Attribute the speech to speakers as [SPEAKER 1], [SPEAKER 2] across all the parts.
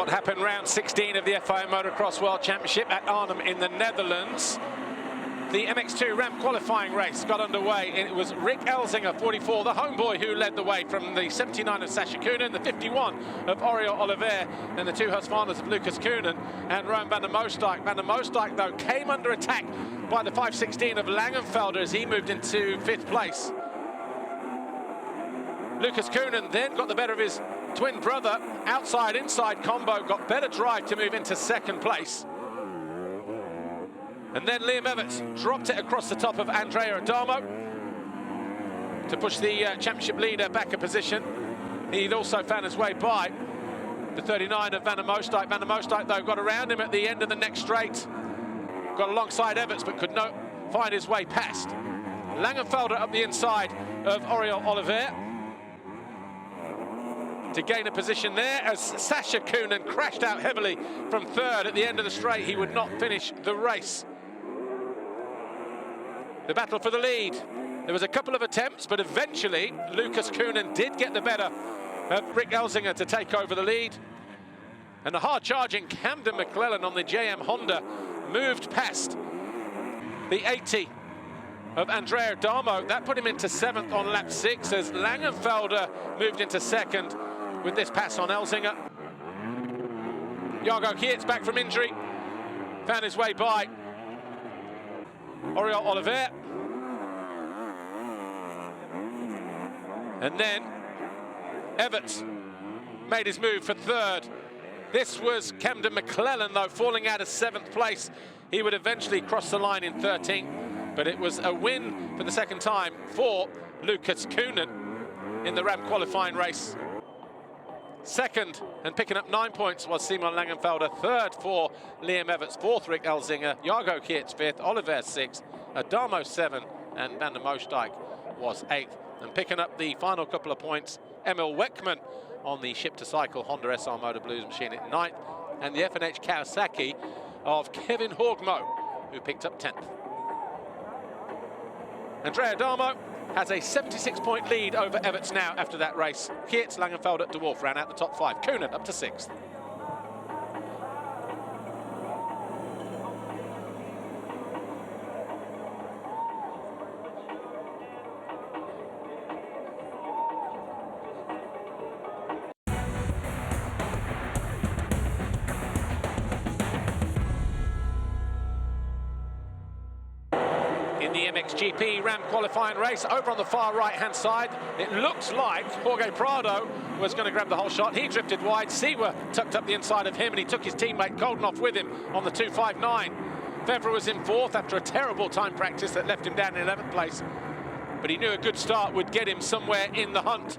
[SPEAKER 1] what happened round 16 of the FIA Motocross World Championship at Arnhem in the Netherlands. The MX2 Ram qualifying race got underway. It was Rick Elzinga, 44, the homeboy, who led the way from the 79 of Sacha Coenen, the 51 of Oriol Oliver, and the two Husqvarnas of Lucas Coenen and Romain van der Moosdijk. Van der Moosdijk, though, came under attack by the 516 of Langenfelder as he moved into 5th place. Lucas Coenen then got the better of his twin brother. Outside-inside combo, got better drive to move into 2nd place. And then Liam Everts dropped it across the top of Andrea Adamo to push the championship leader back a position. He'd also found his way by the 39 of Van der Moosdijk. Van der Moosdijk, though, got around him at the end of the next straight. Got alongside Everts, but could not find his way past. Langenfelder up the inside of Oriol Oliver to gain a position there as Sacha Coenen crashed out heavily from 3rd at the end of the straight. He would not finish the race. The battle for the lead. There was a couple of attempts, but eventually Lucas Coenen did get the better of Rick Elzinga to take over the lead. And the hard-charging Camden McClellan on the JM Honda moved past the 80 of Andrea Adamo. That put him into 7th on lap 6 as Langenfelder moved into 2nd with this pass on Elzinga. Jago Geerts back from injury, found his way by Oriol Oliver. And then Everts made his move for 3rd. This was Camden McClellan, though, falling out of 7th place. He would eventually cross the line in 13th, but it was a win for the 2nd time for Lucas Coenen in the Ram qualifying race. 2nd and picking up 9 points was Simon Langenfelder. 3rd for Liam Everts. 4th Rick Elzinga. Jago Geerts 5th. Oliver 6th. Adamo 7th. And Van der Moosdijk was 8th. And picking up the final couple of points, Emil Weckman on the ship-to-cycle Honda SR Motor Blues machine at 9th. And the F&H Kawasaki of Kevin Horgmo, who picked up 10th. Andrea Adamo has a 76-point lead over Everts now after that race. Geerts, Langenfelder, De Wolf ran out the top 5. Coenen up to 6th. In the MXGP Ram qualifying race, over on the far right-hand side, it looks like Jorge Prado was going to grab the whole shot. He drifted wide. Sewa tucked up the inside of him, and he took his teammate Koldenoff with him on the 259. Febvre was in 4th after a terrible time practice that left him down in 11th place. But he knew a good start would get him somewhere in the hunt.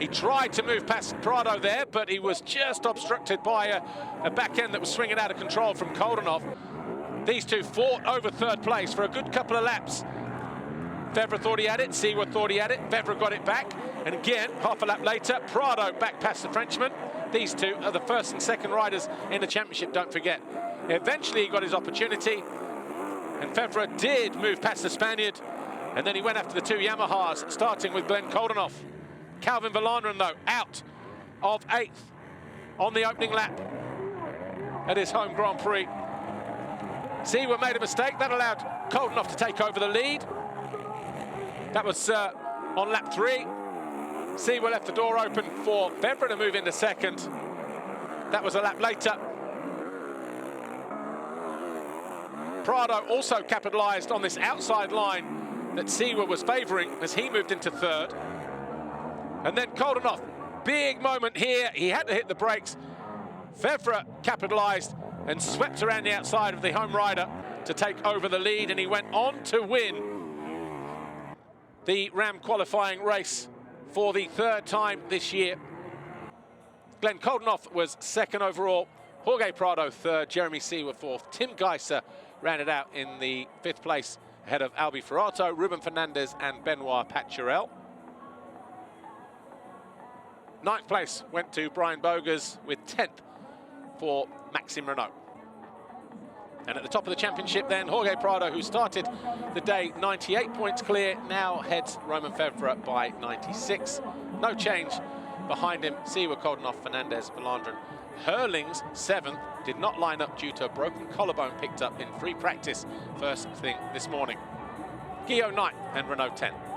[SPEAKER 1] He tried to move past Prado there, but he was just obstructed by a back end that was swinging out of control from Koldenoff. These two fought over 3rd place for a good couple of laps. Febvre thought he had it, Sewa thought he had it, Febvre got it back, and again, half a lap later, Prado back past the Frenchman. These two are the 1st and 2nd riders in the championship, don't forget. Eventually he got his opportunity, and Febvre did move past the Spaniard, and then he went after the two Yamahas, starting with Glenn Koldenoff. Calvin Verlanderen, though, out of 8th on the opening lap at his home Grand Prix. Sewa made a mistake. That allowed Koldenoff to take over the lead. That was on lap 3. Sewa left the door open for Febvre to move into 2nd. That was a lap later. Prado also capitalized on this outside line that Sewa was favoring as he moved into 3rd. And then Koldenoff, big moment here. He had to hit the brakes. Febvre capitalized and swept around the outside of the home rider to take over the lead, and he went on to win the Ram qualifying race for the 3rd time this year. Glenn Koldenoff was 2nd overall, Jorge Prado 3rd, Jeremy Sewa 4th, Tim Geiser rounded out in the 5th place ahead of Albi Ferrato, Ruben Fernandez and Benoit Paturel. 9th place went to Brian Bogers with 10th for Maxime Renault. And at the top of the championship then, Jorge Prado, who started the day 98 points clear, now heads Romain Febvre by 96. No change Behind him, Seawer, Koldenhoff, Fernandez, Valandrin. Hurling's 7th, did not line up due to a broken collarbone picked up in free practice first thing this morning. Guillaume 9th and Renault 10th.